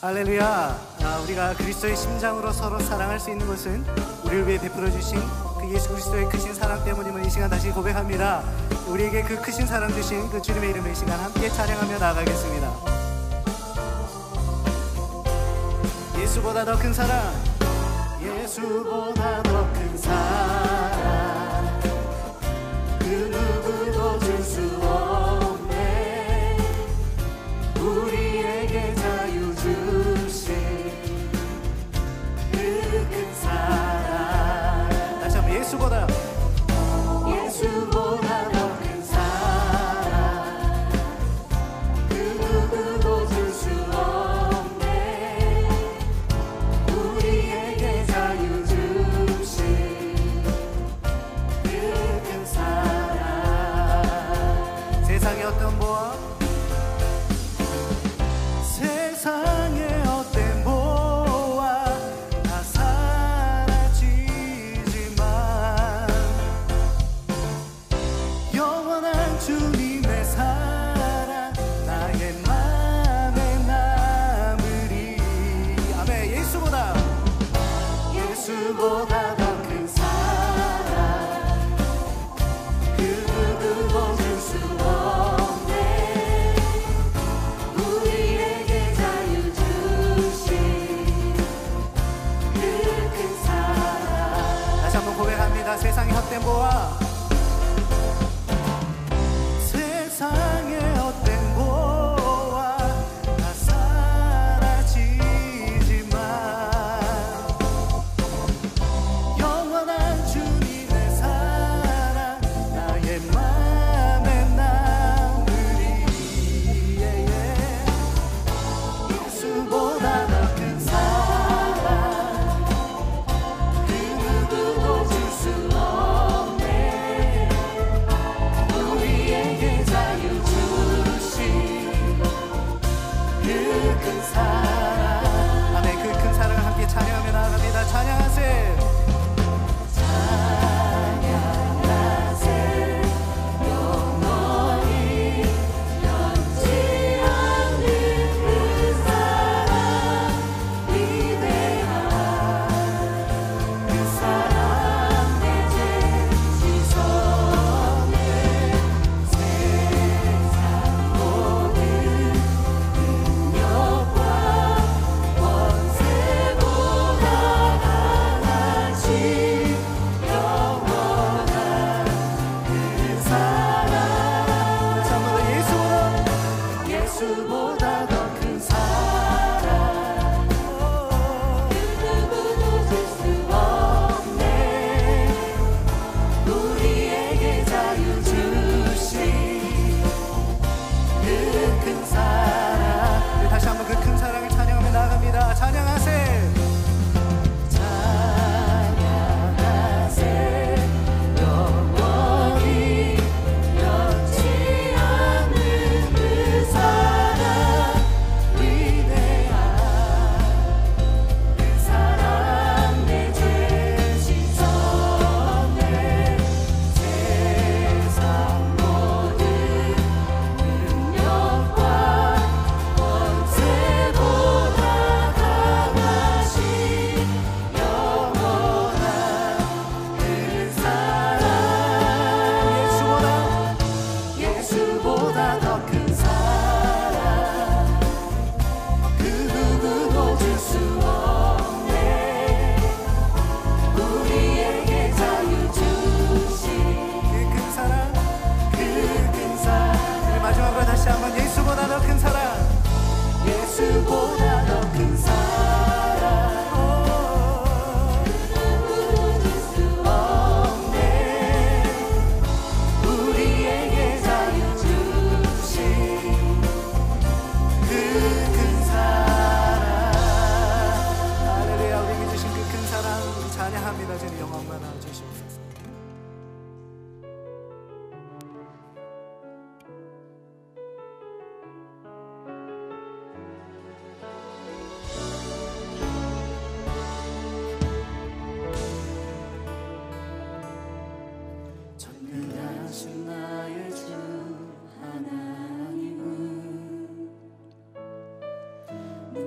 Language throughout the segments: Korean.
할렐루야. 우리가 그리스도의 심장으로 서로 사랑할 수 있는 것은 우리를 위해 베풀어 주신 그 예수 그리스도의 크신 사랑 때문임을 이 시간 다시 고백합니다. 우리에게 그 크신 사랑 주신 그 주님의 이름을 이 시간 함께 찬양하며 나아가겠습니다. 예수보다 더 큰 사랑, 예수보다 더 큰 사랑, 그 누구도 줄 수 없네. 우리에게 자유 주신 그 큰 사랑. 다시 한번 예수보다 더 큰 사랑, 그 누구도 줄 수 없네. 우리에게 자유 주신 그 큰 사랑. 세상의 어떤 보아, 세상의 어떤 보아 다 사라지지만 영원한 주님의 사랑 나의 맘에 남으리. 아멘. 예수보다 더 큰 사랑, 그 누구도 줄 수 없네. 우리에게 자유 주신 그 큰 사랑. 다시 한번 고백합니다. 세상의 헛된 보아,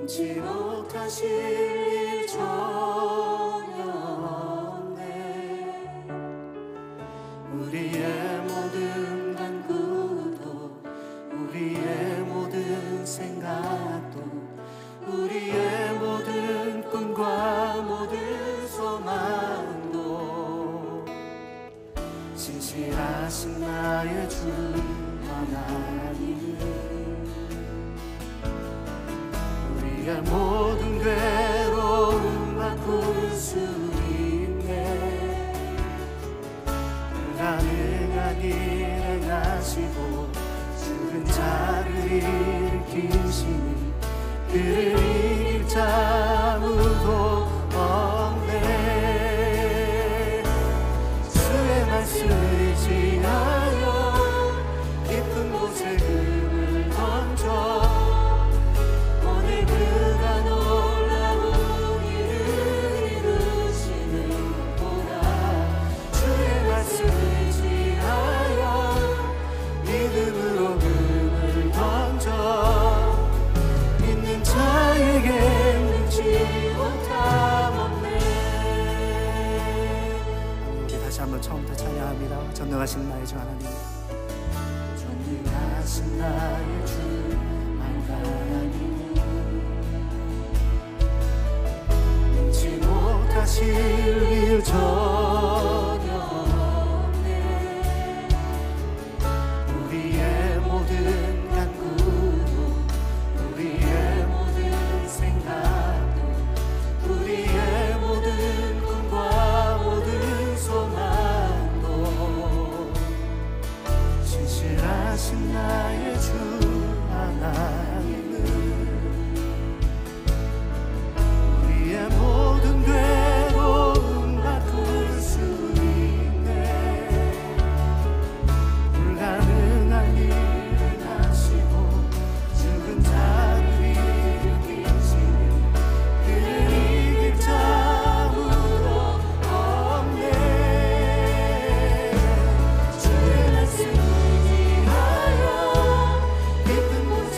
능치 못하실 일 전혀 없네. 우리의 모든 간구도 우리의 모든 생각도 우리의 모든 꿈과 모든 소망도 진실하신 나의 주 하나님은 우리의 모든 괴로움 바꿀 수 있네. 불가능한 일 행하시고 죽은 자를 일으키시니 그를 이길 자 아무도 없네. 주의 말씀을 의지하여 깊은 곳에 금을 던져 오늘 그가 놀라운 일을 이루시는 보라. 주의 말씀을 의지하여 믿음으로 금을 던져 믿는 자에게 능치 못함 없네. 우리 다시 한번 처음부터 찬양합니다. 전능하신 나의 주 하나님, 전능하신 나의 주 하나님, 능치 못하실 일 전혀 없네. 우리의 모든 간구도 우리의 모든 생각도 우리의 모든 꿈과 모든 소망도 진실하신 나의 주 하나님은 우리의 모든 괴로움 바꿀 수 있네. 불가능한 일을 하시고 죽은 자를 일으키시니 그를 이길 자 아무도 없네. 주의 말씀 의지하여 깊은 곳에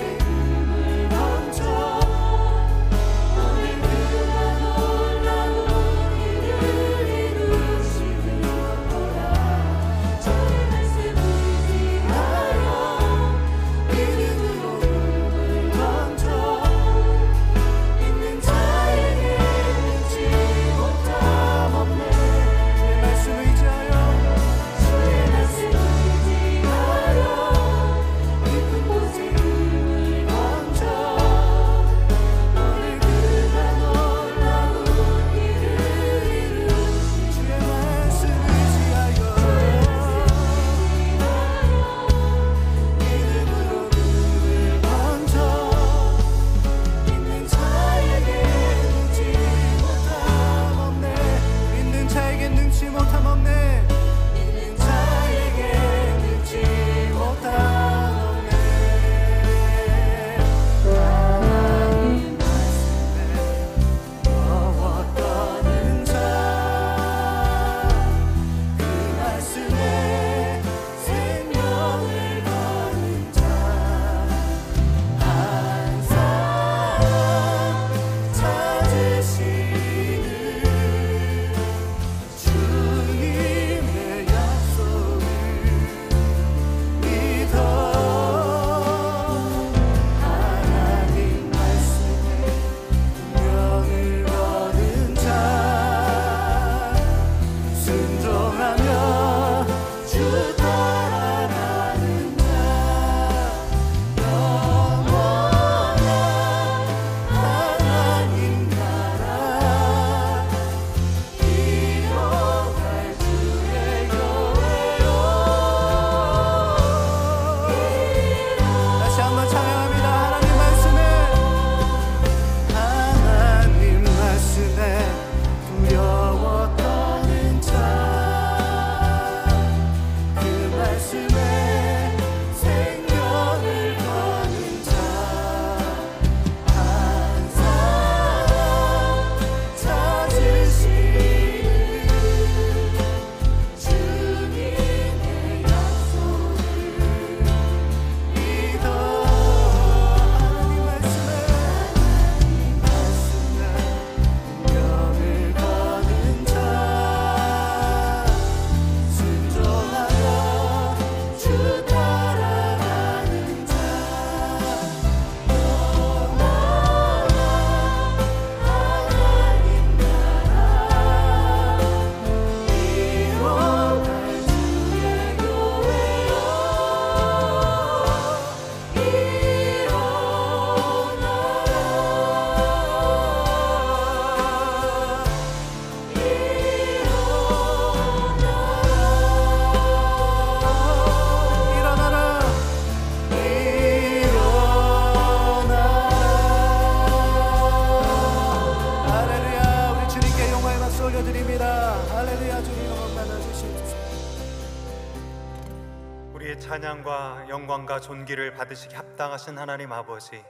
우리의 찬양과 영광과 존귀를 받으시기 합당하신 하나님 아버지,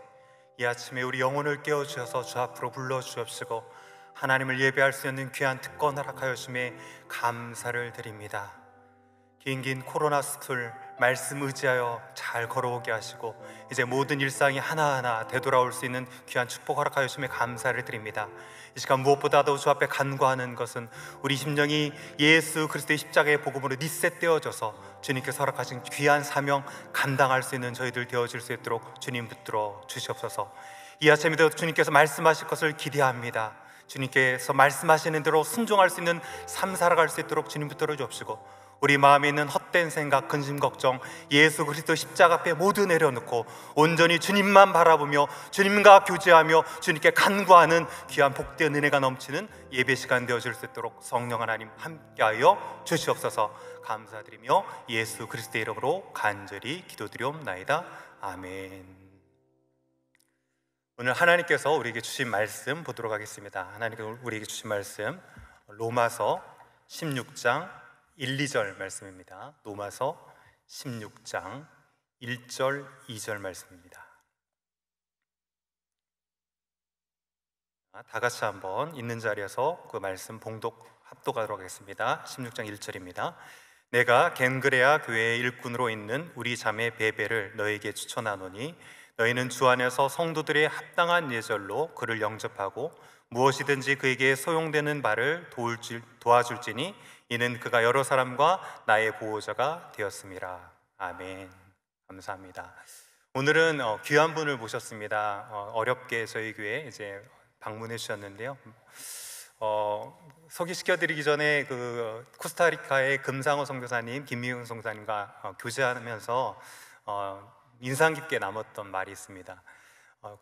이 아침에 우리 영혼을 깨워주셔서 주 앞으로 불러주옵시고 하나님을 예배할 수 있는 귀한 특권 허락하여 주심에 감사를 드립니다. 긴 코로나 수술 말씀 의지하여 잘 걸어오게 하시고 이제 모든 일상이 하나하나 되돌아올 수 있는 귀한 축복 허락하여 주심에 감사를 드립니다. 이 시간 무엇보다도 주 앞에 간구하는 것은 우리 심령이 예수 그리스도의 십자가의 복음으로 리셋되어져서 주님께서 허락하신 귀한 사명 감당할 수 있는 저희들 되어질 수 있도록 주님 붙들어 주시옵소서. 이 아침에도 주님께서 말씀하실 것을 기대합니다. 주님께서 말씀하시는 대로 순종할 수 있는 삶 살아갈 수 있도록 주님 붙들어 주옵시고, 우리 마음에 있는 헛된 생각, 근심, 걱정 예수 그리스도 십자가 앞에 모두 내려놓고 온전히 주님만 바라보며 주님과 교제하며 주님께 간구하는 귀한 복된 은혜가 넘치는 예배 시간 되어질 수 있도록 성령 하나님 함께하여 주시옵소서. 감사드리며 예수 그리스도의 이름으로 간절히 기도드리옵나이다. 아멘. 오늘 하나님께서 우리에게 주신 말씀 보도록 하겠습니다. 하나님께서 우리에게 주신 말씀 로마서 16장 1, 2절 말씀입니다. 로마서 16장 1절, 2절 말씀입니다. 다 같이 한번 있는 자리에서 그 말씀 합독하도록 하겠습니다. 16장 1절입니다. 내가 겐그레아 교회의 일꾼으로 있는 우리 자매 베베를 너에게 추천하노니 너희는 주 안에서 성도들의 합당한 예절로 그를 영접하고 무엇이든지 그에게 소용되는 바를 도와줄지니 이는 그가 여러 사람과 나의 보호자가 되었음이라. 아멘. 감사합니다. 오늘은 귀한 분을 모셨습니다. 어렵게 저희 교회 이제 방문해 주셨는데요. 소개시켜드리기 전에 그 코스타리카의 금상호 선교사님, 김미훈 선교사님과 교제하면서 인상 깊게 남았던 말이 있습니다.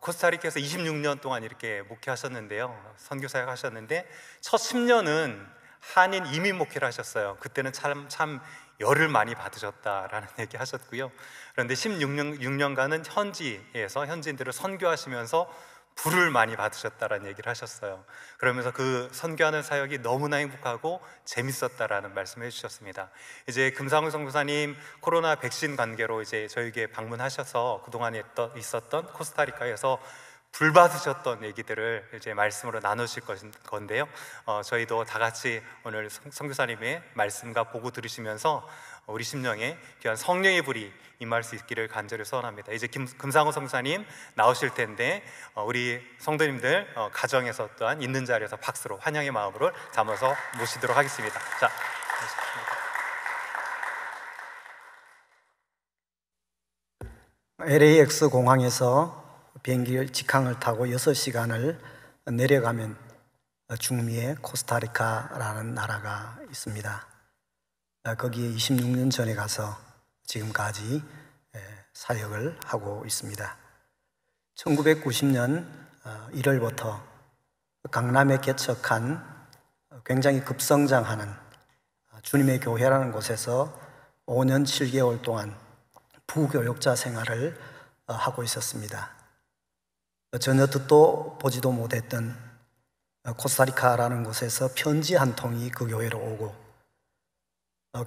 코스타리카에서 26년 동안 이렇게 목회하셨는데요, 선교사역 하셨는데 첫 10년은 한인 이민 목회를 하셨어요. 그때는 참 열을 많이 받으셨다라는 얘기 하셨고요. 그런데 16년간은 현지에서 현지인들을 선교하시면서 불을 많이 받으셨다라는 얘기를 하셨어요. 그러면서 그 선교하는 사역이 너무나 행복하고 재밌었다라는 말씀을 해주셨습니다. 이제 금상훈 선교사님 코로나 백신 관계로 이제 저희에게 방문하셔서 그동안에 있었던 코스타리카에서 불 받으셨던 얘기들을 이제 말씀으로 나누실 건데요. 저희도 다 같이 오늘 선교사님의 말씀과 보고 들으시면서 우리 심령에 귀한 성령의 불이 임할 수 있기를 간절히 소원합니다. 이제 금상호 선교사님 나오실 텐데 우리 성도님들 가정에서 또한 있는 자리에서 박수로 환영의 마음으로 담아서 모시도록 하겠습니다. 자, LAX 공항에서 비행기 직항을 타고 6시간을 내려가면 중미의 코스타리카라는 나라가 있습니다. 거기에 26년 전에 가서 지금까지 사역을 하고 있습니다. 1990년 1월부터 강남에 개척한 굉장히 급성장하는 주님의 교회라는 곳에서 5년 7개월 동안 부교육자 생활을 하고 있었습니다. 전혀 듣도 보지도 못했던 코스타리카라는 곳에서 편지 한 통이 그 교회로 오고,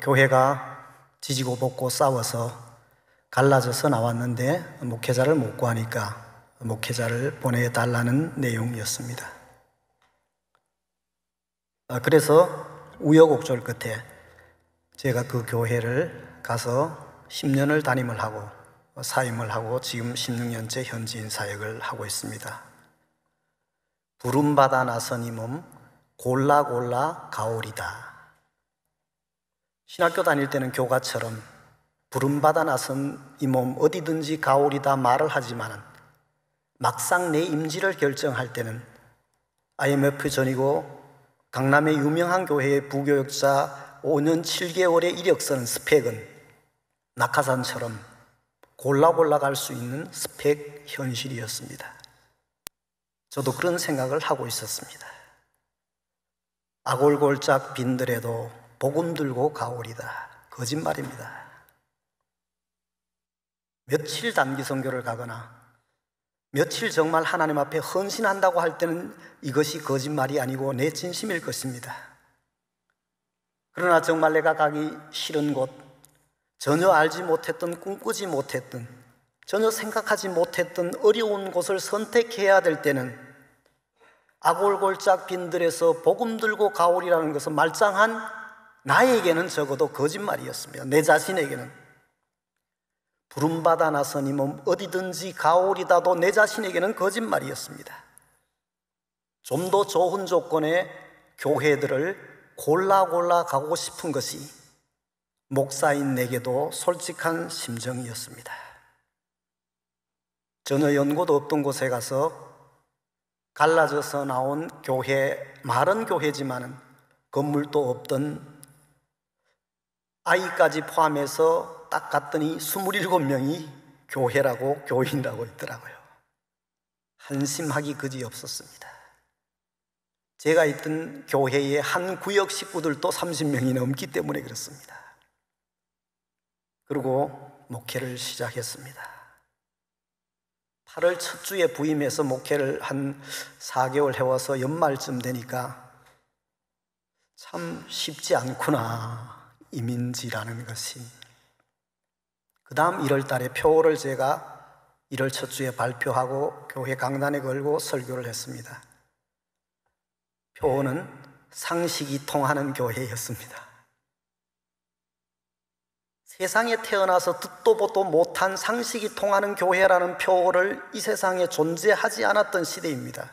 교회가 지지고 볶고 싸워서 갈라져서 나왔는데 목회자를 못 구하니까 목회자를 보내달라는 내용이었습니다. 그래서 우여곡절 끝에 제가 그 교회를 가서 10년을 담임을 하고 사임을 하고 지금 16년째 현지인 사역을 하고 있습니다. 부름받아 나선 이 몸 골라 가오리다. 신학교 다닐 때는 교가처럼 부름받아 나선 이 몸 어디든지 가오리다 말을 하지만 막상 내 임지를 결정할 때는 IMF 전이고 강남의 유명한 교회의 부교역자 5년 7개월의 이력서는 스펙은 낙하산처럼 골라 갈 수 있는 스펙 현실이었습니다. 저도 그런 생각을 하고 있었습니다. 아골골짝 빈들에도 복음 들고 가오리다. 거짓말입니다. 며칠 단기 선교를 가거나 며칠 정말 하나님 앞에 헌신한다고 할 때는 이것이 거짓말이 아니고 내 진심일 것입니다. 그러나 정말 내가 가기 싫은 곳, 전혀 알지 못했던, 꿈꾸지 못했던, 전혀 생각하지 못했던 어려운 곳을 선택해야 될 때는 아골골짝 빈들에서 복음 들고 가오리라는 것은 말짱한 나에게는 적어도 거짓말이었습니다. 내 자신에게는. 부름받아 나선 이 몸 어디든지 가오리다도 내 자신에게는 거짓말이었습니다. 좀 더 좋은 조건의 교회들을 골라 가고 싶은 것이 목사인 내게도 솔직한 심정이었습니다. 전혀 연고도 없던 곳에 가서 갈라져서 나온 교회, 마른 교회지만은 건물도 없던, 아이까지 포함해서 딱 갔더니 27명이 교회라고, 교인이라고 있더라고요. 한심하기 그지 없었습니다. 제가 있던 교회의 한 구역 식구들도 30명이 넘기 때문에 그렇습니다. 그리고 목회를 시작했습니다. 8월 첫 주에 부임해서 목회를 한 4개월 해와서 연말쯤 되니까 참 쉽지 않구나, 이민지라는 것이. 그 다음 1월 달에 표를 제가 1월 첫 주에 발표하고 교회 강단에 걸고 설교를 했습니다. 표는 상식이 통하는 교회였습니다. 세상에 태어나서 듣도 보도 못한 상식이 통하는 교회라는 표를 이 세상에 존재하지 않았던 시대입니다.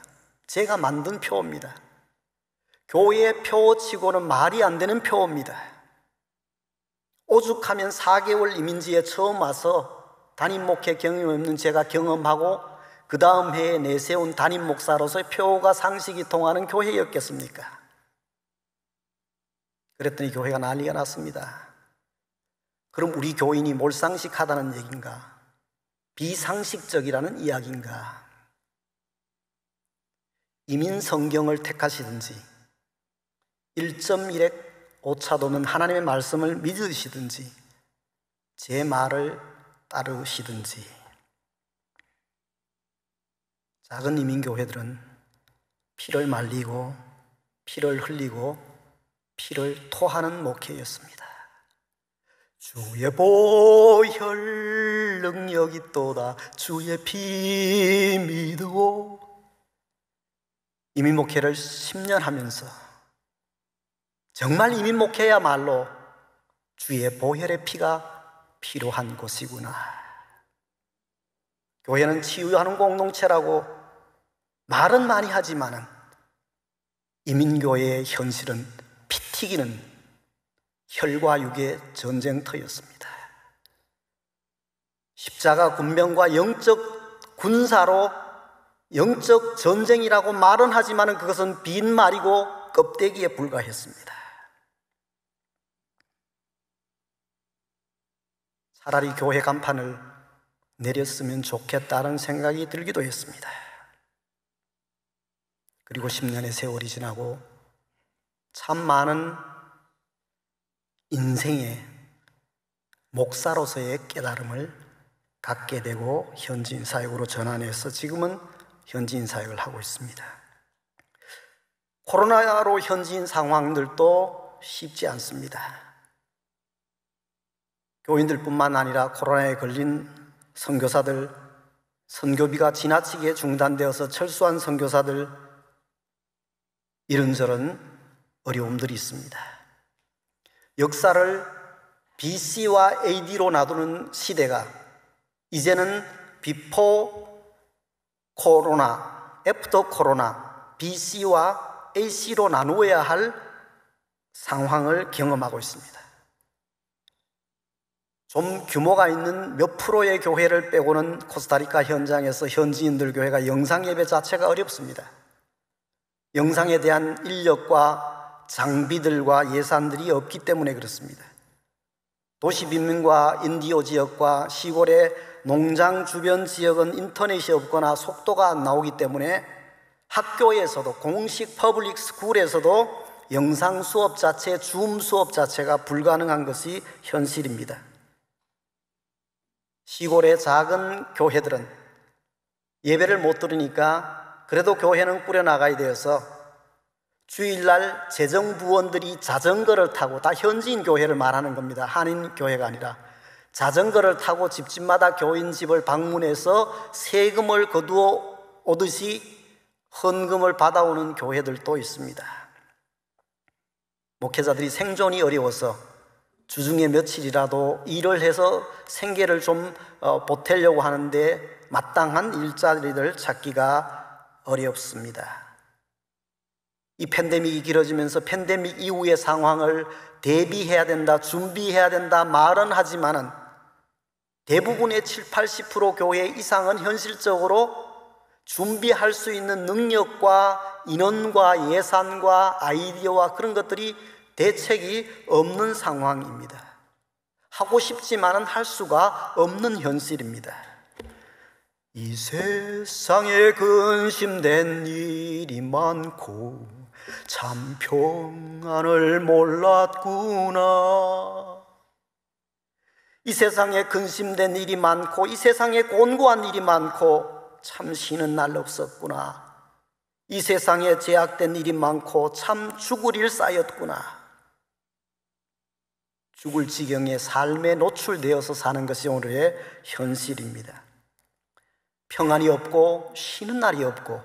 제가 만든 표입니다. 교회의 표치고는 말이 안 되는 표입니다. 오죽하면 4개월 이민지에 처음 와서 담임 목회 경험이 없는 제가 경험하고 그 다음 해에 내세운 담임 목사로서의 표가 상식이 통하는 교회였겠습니까? 그랬더니 교회가 난리가 났습니다. 그럼 우리 교인이 몰상식하다는 얘기인가? 비상식적이라는 이야기인가? 이민 성경을 택하시든지 1.1획 오차도는 하나님의 말씀을 믿으시든지 제 말을 따르시든지. 작은 이민교회들은 피를 말리고 피를 흘리고 피를 토하는 목회였습니다. 주의 보혈 능력이 또다 주의 피 믿고. 이민 목회를 10년 하면서 정말 이민 목회야말로 주의 보혈의 피가 필요한 곳이구나. 교회는 치유하는 공동체라고 말은 많이 하지만은 이민교회의 현실은 피 튀기는 혈과 육의 전쟁터였습니다. 십자가 군병과 영적 군사로 영적 전쟁이라고 말은 하지만 그것은 빈말이고 껍데기에 불과했습니다. 차라리 교회 간판을 내렸으면 좋겠다는 생각이 들기도 했습니다. 그리고 10년의 세월이 지나고 참 많은 인생의 목사로서의 깨달음을 갖게 되고 현지인 사역으로 전환해서 지금은 현지인 사역을 하고 있습니다. 코로나로 현지인 상황들도 쉽지 않습니다. 교인들뿐만 아니라 코로나에 걸린 선교사들, 선교비가 지나치게 중단되어서 철수한 선교사들, 이런저런 어려움들이 있습니다. 역사를 BC와 AD로 나누는 시대가 이제는 비포 코로나, 애프터 코로나, BC와 AC로 나누어야 할 상황을 경험하고 있습니다. 좀 규모가 있는 몇 프로의 교회를 빼고는 코스타리카 현장에서 현지인들 교회가 영상 예배 자체가 어렵습니다. 영상에 대한 인력과 장비들과 예산들이 없기 때문에 그렇습니다. 도시 빈민과 인디오 지역과 시골의 농장 주변 지역은 인터넷이 없거나 속도가 안 나오기 때문에 학교에서도 공식 퍼블릭 스쿨에서도 영상 수업 자체, 줌 수업 자체가 불가능한 것이 현실입니다. 시골의 작은 교회들은 예배를 못 들으니까 그래도 교회는 꾸려나가야 되어서 주일날 재정부원들이 자전거를 타고, 다 현지인 교회를 말하는 겁니다. 한인 교회가 아니라 자전거를 타고 집집마다 교인 집을 방문해서 세금을 거두어 오듯이 헌금을 받아오는 교회들도 있습니다. 목회자들이 생존이 어려워서 주중에 며칠이라도 일을 해서 생계를 좀 보태려고 하는데 마땅한 일자리를 찾기가 어렵습니다. 이 팬데믹이 길어지면서 팬데믹 이후의 상황을 대비해야 된다, 준비해야 된다 말은 하지만은 대부분의 70-80% 교회 이상은 현실적으로 준비할 수 있는 능력과 인원과 예산과 아이디어와 그런 것들이 대책이 없는 상황입니다. 하고 싶지만은 할 수가 없는 현실입니다. 이 세상에 근심된 일이 많고 참 평안을 몰랐구나. 이 세상에 근심된 일이 많고 이 세상에 곤고한 일이 많고 참 쉬는 날 없었구나. 이 세상에 제약된 일이 많고 참 죽을 일 쌓였구나. 죽을 지경에 삶에 노출되어서 사는 것이 오늘의 현실입니다. 평안이 없고 쉬는 날이 없고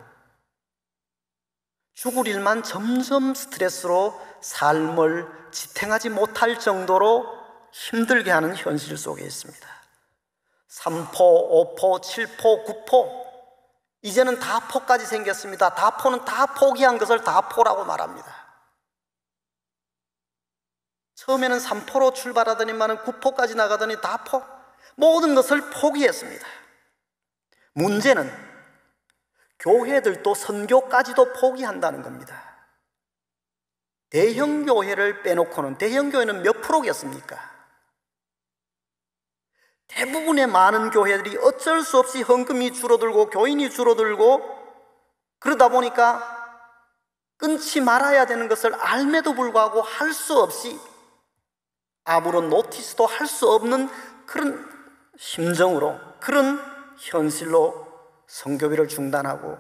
죽을 일만 점점 스트레스로 삶을 지탱하지 못할 정도로 힘들게 하는 현실 속에 있습니다. 3포, 5포, 7포, 9포 이제는 다포까지 생겼습니다. 다포는 다 포기한 것을 다포라고 말합니다. 처음에는 3포로 출발하더니만은 9포까지 나가더니 다포 모든 것을 포기했습니다. 문제는 교회들도 선교까지도 포기한다는 겁니다. 대형 교회를 빼놓고는 대형 교회는 몇 프로겠습니까? 대부분의 많은 교회들이 어쩔 수 없이 헌금이 줄어들고 교인이 줄어들고 그러다 보니까 끊지 말아야 되는 것을 알매도 불구하고 할 수 없이 아무런 노티스도 할 수 없는 그런 심정으로 그런 현실로 선교비를 중단하고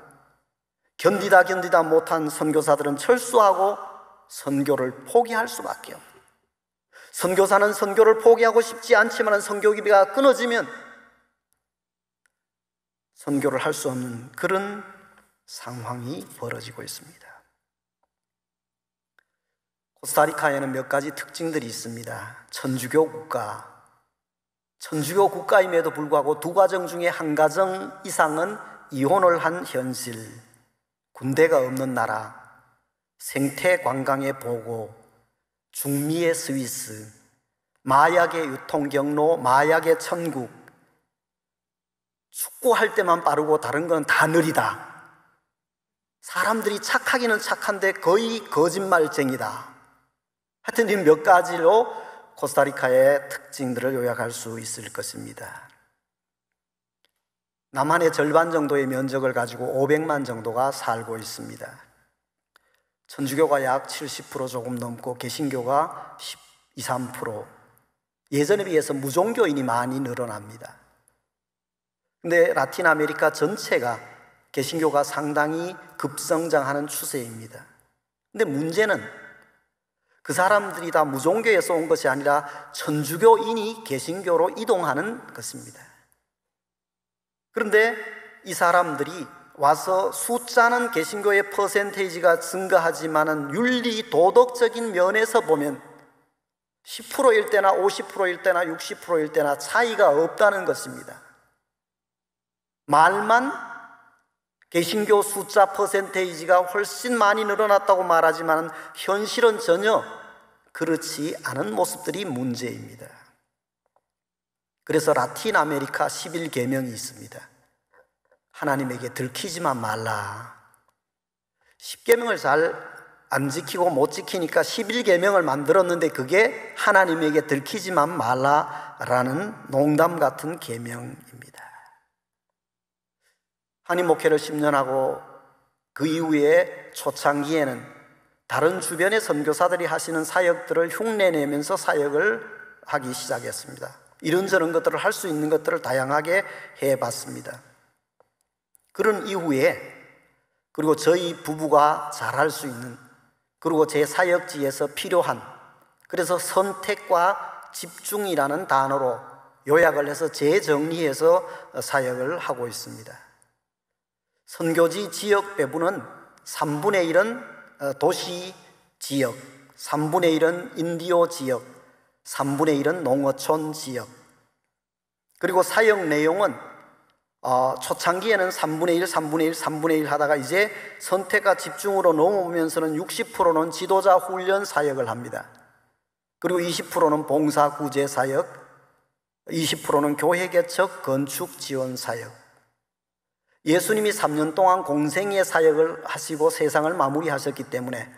견디다 못한 선교사들은 철수하고 선교를 포기할 수밖에 없습니다. 선교사는 선교를 포기하고 싶지 않지만 선교기가 끊어지면 선교를 할 수 없는 그런 상황이 벌어지고 있습니다. 코스타리카에는 몇 가지 특징들이 있습니다. 천주교 국가임에도 불구하고 두 가정 중에 한 가정 이상은 이혼을 한 현실, 군대가 없는 나라, 생태 관광의 보고, 중미의 스위스, 마약의 유통 경로, 마약의 천국, 축구할 때만 빠르고 다른 건 다 느리다. 사람들이 착하기는 착한데 거의 거짓말쟁이다. 하여튼 이 몇 가지로 코스타리카의 특징들을 요약할 수 있을 것입니다. 남한의 절반 정도의 면적을 가지고 500만 정도가 살고 있습니다. 천주교가 약 70% 조금 넘고 개신교가 12-13%, 예전에 비해서 무종교인이 많이 늘어납니다. 근데 라틴 아메리카 전체가 개신교가 상당히 급성장하는 추세입니다. 근데 문제는 그 사람들이 다 무종교에서 온 것이 아니라 천주교인이 개신교로 이동하는 것입니다. 그런데 이 사람들이 와서 숫자는 개신교의 퍼센테이지가 증가하지만은 윤리 도덕적인 면에서 보면 10%일 때나 50%일 때나 60%일 때나 차이가 없다는 것입니다. 말만 개신교 숫자 퍼센테이지가 훨씬 많이 늘어났다고 말하지만 현실은 전혀 그렇지 않은 모습들이 문제입니다. 그래서 라틴 아메리카 11계명이 있습니다. 하나님에게 들키지만 말라. 10계명을 잘 안 지키고 못 지키니까 11계명을 만들었는데 그게 하나님에게 들키지만 말라라는 농담 같은 계명입니다. 한인 목회를 10년 하고 그 이후에 초창기에는 다른 주변의 선교사들이 하시는 사역들을 흉내내면서 사역을 하기 시작했습니다. 이런저런 것들을 할 수 있는 것들을 다양하게 해봤습니다. 그런 이후에 그리고 저희 부부가 잘할 수 있는 그리고 제 사역지에서 필요한 그래서 선택과 집중이라는 단어로 요약을 해서 재정리해서 사역을 하고 있습니다. 선교지 지역 배분은 3분의 1은 도시 지역, 3분의 1은 인디오 지역, 3분의 1은 농어촌 지역. 그리고 사역 내용은 초창기에는 3분의 1, 3분의 1, 3분의 1 하다가 이제 선택과 집중으로 넘어오면서는 60%는 지도자 훈련 사역을 합니다. 그리고 20%는 봉사 구제 사역, 20%는 교회 개척, 건축 지원 사역. 예수님이 3년 동안 공생의 사역을 하시고 세상을 마무리하셨기 때문에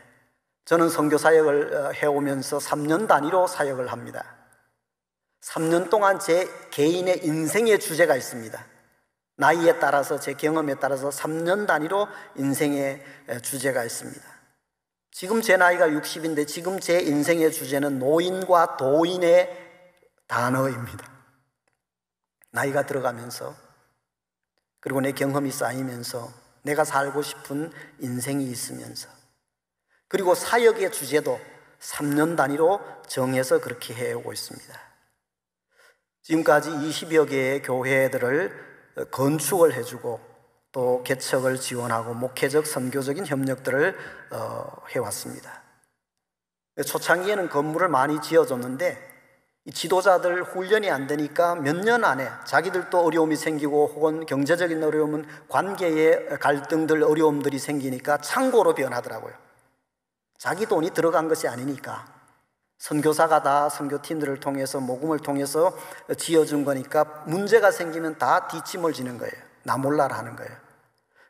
저는 선교 사역을 해오면서 3년 단위로 사역을 합니다. 3년 동안 제 개인의 인생의 주제가 있습니다. 나이에 따라서, 제 경험에 따라서 3년 단위로 인생의 주제가 있습니다. 지금 제 나이가 60인데 지금 제 인생의 주제는 노인과 도인의 단어입니다. 나이가 들어가면서, 그리고 내 경험이 쌓이면서, 내가 살고 싶은 인생이 있으면서, 그리고 사역의 주제도 3년 단위로 정해서 그렇게 해오고 있습니다. 지금까지 20여 개의 교회들을 건축을 해주고 또 개척을 지원하고 목회적 선교적인 협력들을 해왔습니다. 초창기에는 건물을 많이 지어줬는데 이 지도자들 훈련이 안 되니까 몇 년 안에 자기들도 어려움이 생기고 혹은 경제적인 어려움은 관계의 갈등들, 어려움들이 생기니까 창고로 변하더라고요. 자기 돈이 들어간 것이 아니니까 선교사가 다 선교팀들을 통해서 모금을 통해서 지어준 거니까 문제가 생기면 다 뒷짐을 지는 거예요. 나 몰라라 하는 거예요.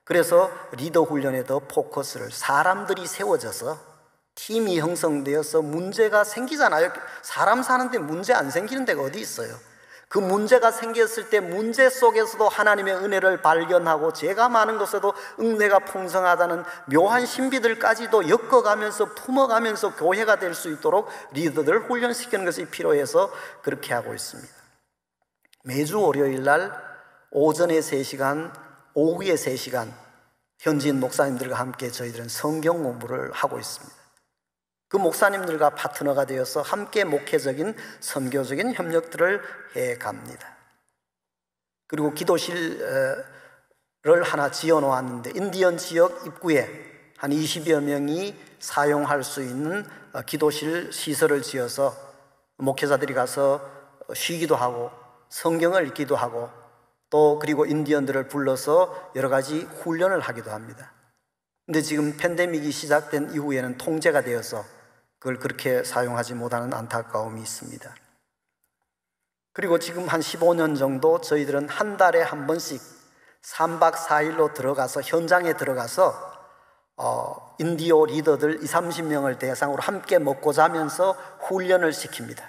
그래서 리더 훈련에 더 포커스를, 사람들이 세워져서 팀이 형성되어서 문제가 생기잖아요. 사람 사는데 문제 안 생기는 데가 어디 있어요? 그 문제가 생겼을 때 문제 속에서도 하나님의 은혜를 발견하고 죄가 많은 것에도 은혜가 풍성하다는 묘한 신비들까지도 엮어가면서 품어가면서 교회가 될 수 있도록 리더들을 훈련시키는 것이 필요해서 그렇게 하고 있습니다. 매주 월요일 날 오전에 3시간, 오후에 3시간 현지인 목사님들과 함께 저희들은 성경 공부를 하고 있습니다. 그 목사님들과 파트너가 되어서 함께 목회적인 선교적인 협력들을 해갑니다. 그리고 기도실을 하나 지어 놓았는데 인디언 지역 입구에 한 20여 명이 사용할 수 있는 기도실 시설을 지어서 목회자들이 가서 쉬기도 하고 성경을 읽기도 하고 또 그리고 인디언들을 불러서 여러 가지 훈련을 하기도 합니다. 근데 지금 팬데믹이 시작된 이후에는 통제가 되어서 그걸 그렇게 사용하지 못하는 안타까움이 있습니다. 그리고 지금 한 15년 정도 저희들은 한 달에 한 번씩 3박 4일로 들어가서 현장에 들어가서 인디오 리더들 20, 30명을 대상으로 함께 먹고 자면서 훈련을 시킵니다.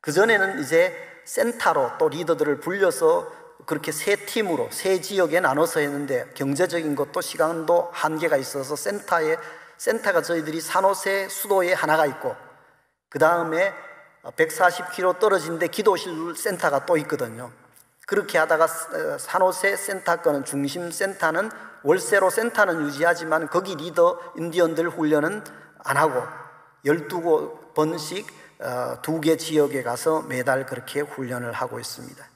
그전에는 이제 센터로 또 리더들을 불려서 그렇게 세 팀으로 세 지역에 나눠서 했는데 경제적인 것도 시간도 한계가 있어서 센터가 저희들이 산호세 수도에 하나가 있고 그 다음에 140km 떨어진 데 기도실 센터가 또 있거든요. 그렇게 하다가 산호세 센터 거는 중심 센터는 월세로 센터는 유지하지만 거기 리더 인디언들 훈련은 안 하고 12번씩 2개 지역에 가서 매달 그렇게 훈련을 하고 있습니다.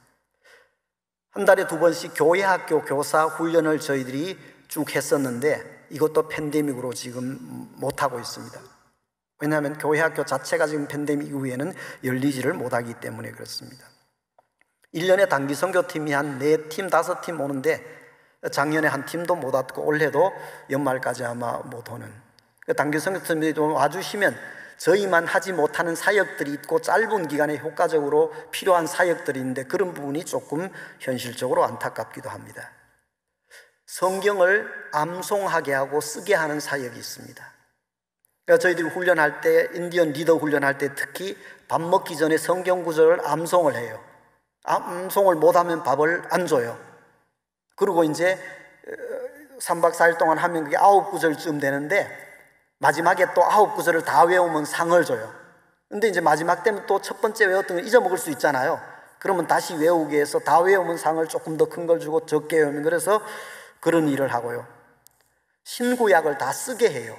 한 달에 2번씩 교회 학교 교사 훈련을 저희들이 쭉 했었는데 이것도 팬데믹으로 지금 못하고 있습니다. 왜냐하면 교회 학교 자체가 지금 팬데믹 이후에는 열리지를 못하기 때문에 그렇습니다. 1년에 단기 선교팀이 한 4팀, 5팀 오는데 작년에 한 팀도 못 왔고 올해도 연말까지 아마 못 오는, 단기 선교팀이 좀 와주시면 저희만 하지 못하는 사역들이 있고 짧은 기간에 효과적으로 필요한 사역들이 있는데 그런 부분이 조금 현실적으로 안타깝기도 합니다. 성경을 암송하게 하고 쓰게 하는 사역이 있습니다. 그러니까 저희들이 훈련할 때, 인디언 리더 훈련할 때 특히 밥 먹기 전에 성경 구절을 암송을 해요. 암송을 못하면 밥을 안 줘요. 그리고 이제 3박 4일 동안 하면 그게 9구절쯤 되는데 마지막에 또 9구절을 다 외우면 상을 줘요. 근데 이제 마지막 때면 또 첫 번째 외웠던 걸 잊어먹을 수 있잖아요. 그러면 다시 외우게 해서 다 외우면 상을 조금 더 큰 걸 주고 적게 외우면, 그래서 그런 일을 하고요. 신구약을 다 쓰게 해요.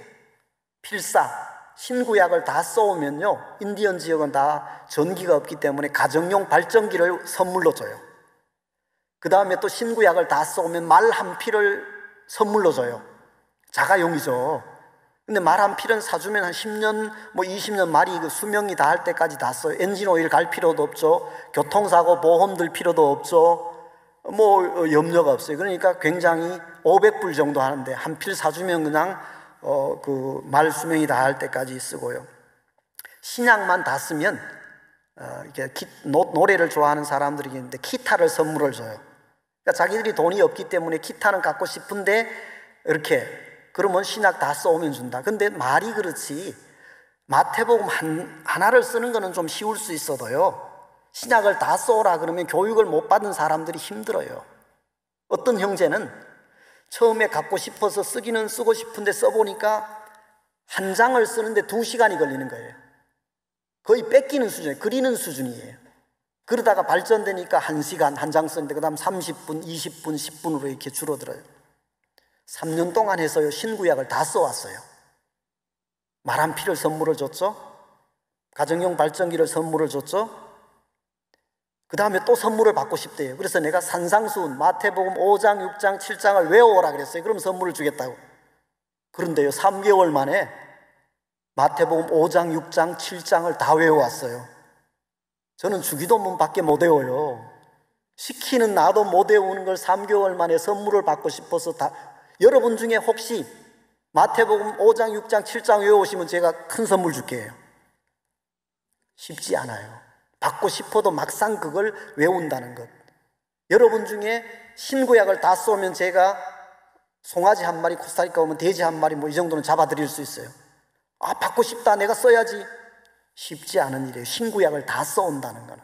필사, 신구약을 다 써오면요, 인디언 지역은 다 전기가 없기 때문에 가정용 발전기를 선물로 줘요. 그 다음에 또 신구약을 다 써오면 말 한 피를 선물로 줘요. 자가용이죠. 근데 말 한 필은 사주면 한 10년, 20년 말이 그 수명이 다 할 때까지 다 써요. 엔진 오일 갈 필요도 없죠. 교통사고 보험 들 필요도 없죠. 염려가 없어요. 그러니까 굉장히 500불 정도 하는데 한 필 사주면 그냥 그 말 수명이 다 할 때까지 쓰고요. 신약만 다 쓰면 이렇게 노래를 좋아하는 사람들이 있는데 기타를 선물을 줘요. 그러니까 자기들이 돈이 없기 때문에 기타는 갖고 싶은데 이렇게 그러면 신약 다 써오면 준다. 근데 말이 그렇지 마태복음 하나를 쓰는 거는 좀 쉬울 수 있어도요, 신약을 다 써오라 그러면 교육을 못 받은 사람들이 힘들어요. 어떤 형제는 처음에 갖고 싶어서 쓰기는 쓰고 싶은데 써보니까 한 장을 쓰는데 2시간이 걸리는 거예요. 거의 뺏기는 수준이에요. 그리는 수준이에요. 그러다가 발전되니까 1시간 한 장 쓰는데 그 다음 30분, 20분, 10분으로 이렇게 줄어들어요. 3년 동안 해서요, 신구약을 다 써왔어요. 말 한 피를 선물을 줬죠. 가정용 발전기를 선물을 줬죠. 그 다음에 또 선물을 받고 싶대요. 그래서 내가 산상수훈 마태복음 5장, 6장, 7장을 외워오라 그랬어요. 그럼 선물을 주겠다고. 그런데요, 3개월 만에 마태복음 5장, 6장, 7장을 다 외워왔어요. 저는 주기도문밖에 못 외워요. 시키는 나도 못 외우는 걸 3개월 만에 선물을 받고 싶어서 다. 여러분 중에 혹시 마태복음 5장, 6장, 7장 외우시면 제가 큰 선물 줄게요. 쉽지 않아요. 받고 싶어도 막상 그걸 외운다는 것. 여러분 중에 신구약을 다 쏘면 제가 송아지 한 마리, 코스타리카 오면 돼지 한 마리 이 정도는 잡아드릴 수 있어요. 받고 싶다, 내가 써야지. 쉽지 않은 일이에요. 신구약을 다 써온다는 거는.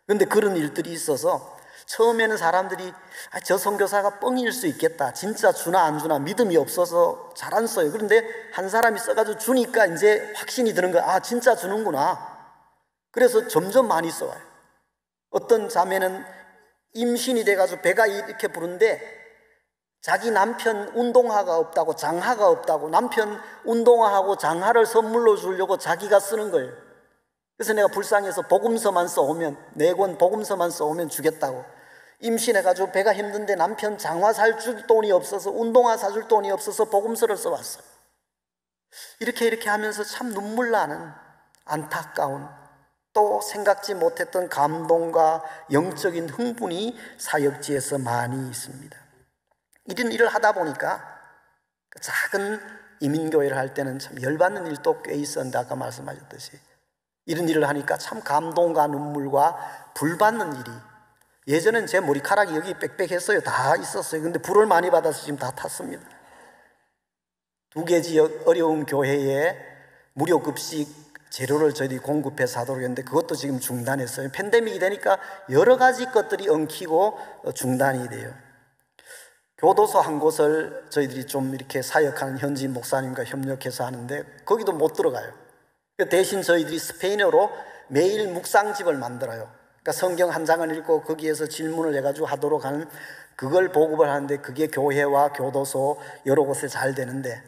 그런데 그런 일들이 있어서 처음에는 사람들이 저 선교사가 뻥일 수 있겠다, 진짜 주나 안 주나 믿음이 없어서 잘 안 써요. 그런데 한 사람이 써가지고 주니까 이제 확신이 드는 거야. 진짜 주는구나. 그래서 점점 많이 써와요. 어떤 자매는 임신이 돼가지고 배가 이렇게 부른데 자기 남편 운동화가 없다고, 장화가 없다고, 남편 운동화하고 장화를 선물로 주려고 자기가 쓰는 거예요. 그래서 내가 불쌍해서 복음서만 써오면, 4권 복음서만 써오면 주겠다고. 임신해가지고 배가 힘든데 남편 장화 사줄 돈이 없어서, 운동화 사줄 돈이 없어서 복음서를 써왔어요. 이렇게 하면서 참 눈물 나는, 안타까운, 또 생각지 못했던 감동과 영적인 흥분이 사역지에서 많이 있습니다. 이런 일을 하다 보니까 작은 이민교회를 할 때는 참 열받는 일도 꽤 있었는데, 아까 말씀하셨듯이 이런 일을 하니까 참 감동과 눈물과 불받는 일이, 예전엔 제 머리카락이 여기 빽빽했어요. 다 있었어요. 근데 불을 많이 받아서 지금 다 탔습니다. 2개 지역 어려운 교회에 무료 급식 재료를 저희들이 공급해서 하도록 했는데 그것도 지금 중단했어요. 팬데믹이 되니까 여러 가지 것들이 엉키고 중단이 돼요. 교도소 한 곳을 저희들이 좀 이렇게 사역하는 현지 목사님과 협력해서 하는데 거기도 못 들어가요. 대신 저희들이 스페인어로 매일 묵상집을 만들어요. 그러니까 성경 한 장을 읽고 거기에서 질문을 해가지고 하도록 하는, 그걸 보급을 하는데 그게 교회와 교도소 여러 곳에 잘 되는데,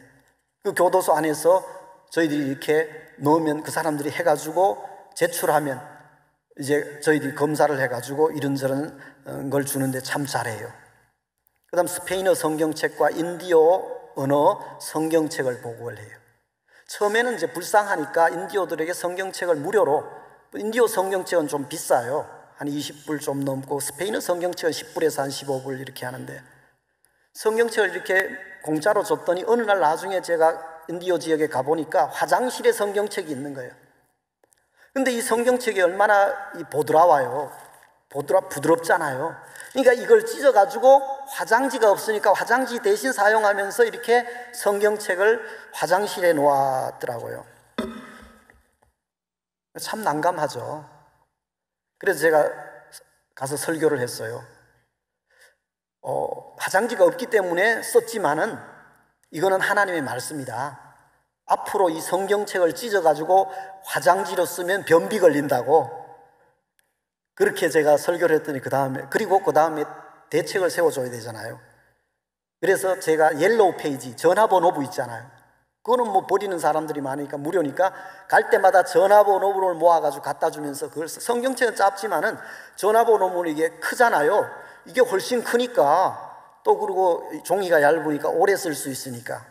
그 교도소 안에서 저희들이 이렇게 넣으면 그 사람들이 해가지고 제출하면 이제 저희들이 검사를 해가지고 이런저런 걸 주는데 참 잘해요. 그 다음 스페인어 성경책과 인디오 언어 성경책을 보급을 해요. 처음에는 이제 불쌍하니까 인디오들에게 성경책을 무료로, 인디오 성경책은 좀 비싸요. 한 20불 좀 넘고, 스페인어 성경책은 10불에서 한 15불 이렇게 하는데, 성경책을 이렇게 공짜로 줬더니 어느 날 나중에 제가 인디오 지역에 가보니까 화장실에 성경책이 있는 거예요. 근데 이 성경책이 얼마나 보드라워요. 부드럽잖아요. 그러니까 이걸 찢어가지고 화장지가 없으니까 화장지 대신 사용하면서 이렇게 성경책을 화장실에 놓았더라고요. 참 난감하죠. 그래서 제가 가서 설교를 했어요. 화장지가 없기 때문에 썼지만은 이거는 하나님의 말씀이다. 앞으로 이 성경책을 찢어가지고 화장지로 쓰면 변비 걸린다고. 그렇게 제가 설교를 했더니 그 다음에 대책을 세워줘야 되잖아요. 그래서 제가 옐로우 페이지, 전화번호부 있잖아요. 그거는 뭐 버리는 사람들이 많으니까 무료니까 갈 때마다 전화번호를 모아가지고 갖다 주면서 그걸 성경책은 짧지만은 전화번호는 이게 크잖아요. 이게 훨씬 크니까 또 그리고 종이가 얇으니까 오래 쓸 수 있으니까.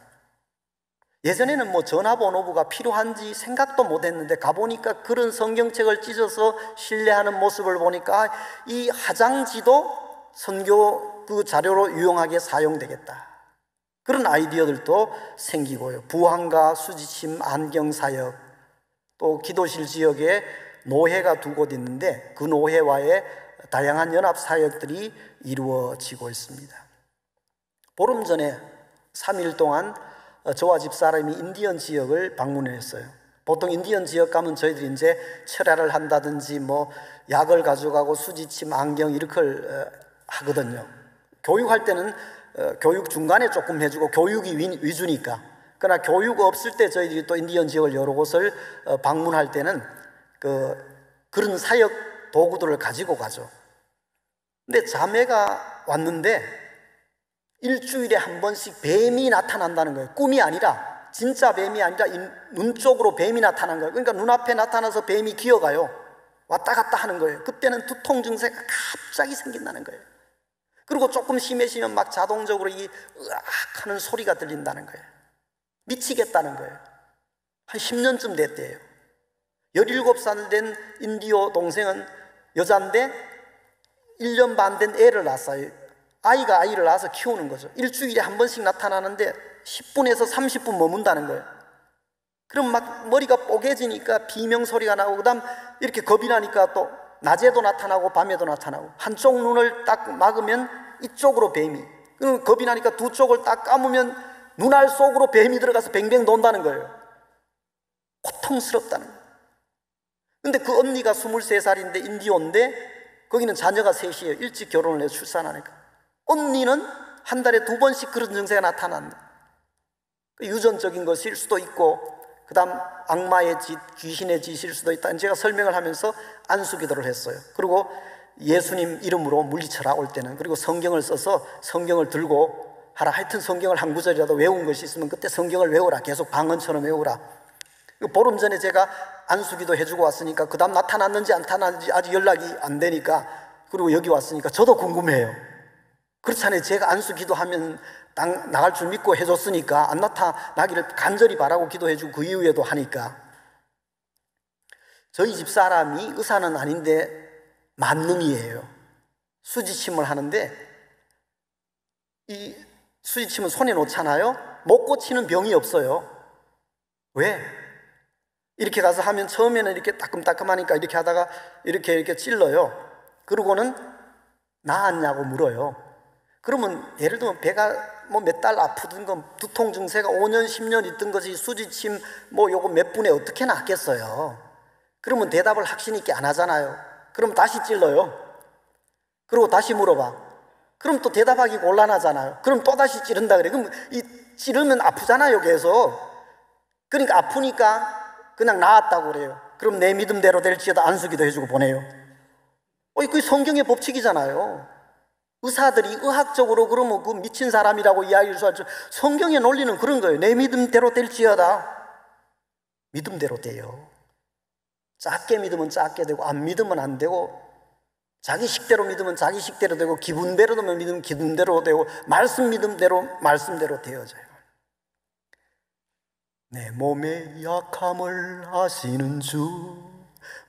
예전에는 뭐 전화번호부가 필요한지 생각도 못 했는데 가보니까 그런 성경책을 찢어서 신뢰하는 모습을 보니까 이 화장지도 선교 그 자료로 유용하게 사용되겠다. 그런 아이디어들도 생기고요. 부항과 수지침 안경사역, 또 기도실 지역에 노회가 두 곳 있는데 그 노회와의 다양한 연합사역들이 이루어지고 있습니다. 보름 전에 3일 동안 저와 집사람이 인디언 지역을 방문했어요. 보통 인디언 지역 가면 저희들이 이제 철야를 한다든지 뭐 약을 가져가고 수지침, 안경 이렇게 하거든요. 교육할 때는 교육 중간에 조금 해주고 교육이 위주니까. 그러나 교육 없을 때 저희들이 또 인디언 지역을 여러 곳을 방문할 때는 그런 사역 도구들을 가지고 가죠. 근데 자매가 왔는데 일주일에 한 번씩 뱀이 나타난다는 거예요. 꿈이 아니라, 진짜 뱀이 아니라 눈 쪽으로 뱀이 나타난 거예요. 그러니까 눈앞에 나타나서 뱀이 기어가요. 왔다 갔다 하는 거예요. 그때는 두통 증세가 갑자기 생긴다는 거예요. 그리고 조금 심해지면 막 자동적으로 이 으악 하는 소리가 들린다는 거예요. 미치겠다는 거예요. 한 10년쯤 됐대요. 17살 된 인디오 동생은 여자인데 1년 반 된 애를 낳았어요. 아이가 아이를 낳아서 키우는 거죠. 일주일에 한 번씩 나타나는데 10분에서 30분 머문다는 거예요. 그럼 막 머리가 뽀개지니까 비명 소리가 나고, 그 다음 이렇게 겁이 나니까 또 낮에도 나타나고 밤에도 나타나고, 한쪽 눈을 딱 막으면 이쪽으로 뱀이, 그럼 겁이 나니까 두 쪽을 딱 감으면 눈알 속으로 뱀이 들어가서 뱅뱅 돈다는 거예요. 고통스럽다는 거예요. 근데 그 언니가 23살인데 인디오인데 거기는 자녀가 셋이에요. 일찍 결혼을 해서 출산하니까. 언니는 한 달에 2번씩 그런 증세가 나타난다. 유전적인 것일 수도 있고, 그 다음 악마의 짓, 귀신의 짓일 수도 있다. 제가 설명을 하면서 안수기도를 했어요. 그리고 예수님 이름으로 물리쳐라 올 때는, 그리고 성경을 써서 성경을 들고 하라. 하여튼 성경을 한 구절이라도 외운 것이 있으면 그때 성경을 외우라. 계속 방언처럼 외우라. 보름 전에 제가 안수기도 해주고 왔으니까 그 다음 나타났는지 안 나타났는지 아직 연락이 안 되니까, 그리고 여기 왔으니까 저도 궁금해요. 그렇잖아요. 제가 안수기도 하면 나갈 줄 믿고 해줬으니까 안 나타나기를 간절히 바라고 기도해주고 그 이후에도 하니까. 저희 집사람이 의사는 아닌데 만능이에요. 수지침을 하는데 이 수지침은 손에 놓잖아요. 못 고치는 병이 없어요. 왜? 이렇게 가서 하면 처음에는 이렇게 따끔따끔하니까 이렇게 하다가 이렇게 찔러요. 그러고는 나았냐고 물어요. 그러면 예를 들면 배가 뭐 몇 달 아프던 건 두통 증세가 5년 10년 있던 것이 수지침 뭐 요거 몇 분에 어떻게 낫겠어요. 그러면 대답을 확신 있게 안 하잖아요. 그럼 다시 찔러요. 그리고 다시 물어봐. 그럼 또 대답하기 곤란하잖아요. 그럼 또 다시 찌른다 그래. 그럼 이 찌르면 아프잖아요, 계속. 그러니까 아프니까 그냥 나았다고 그래요. 그럼 내 믿음대로 될지어다 안수기도 해주고 보내요. 그게 성경의 법칙이잖아요. 의사들이 의학적으로 그러면 그 미친 사람이라고 이야기할 수 있죠. 성경의 논리는 그런 거예요. 내 믿음대로 될지어다. 믿음대로 돼요. 작게 믿으면 작게 되고, 안 믿으면 안 되고, 자기 식대로 믿으면 자기 식대로 되고, 기분대로 믿으면 기분대로 되고, 말씀 믿음대로 말씀대로 되어져요. 내 몸의 약함을 아시는 주,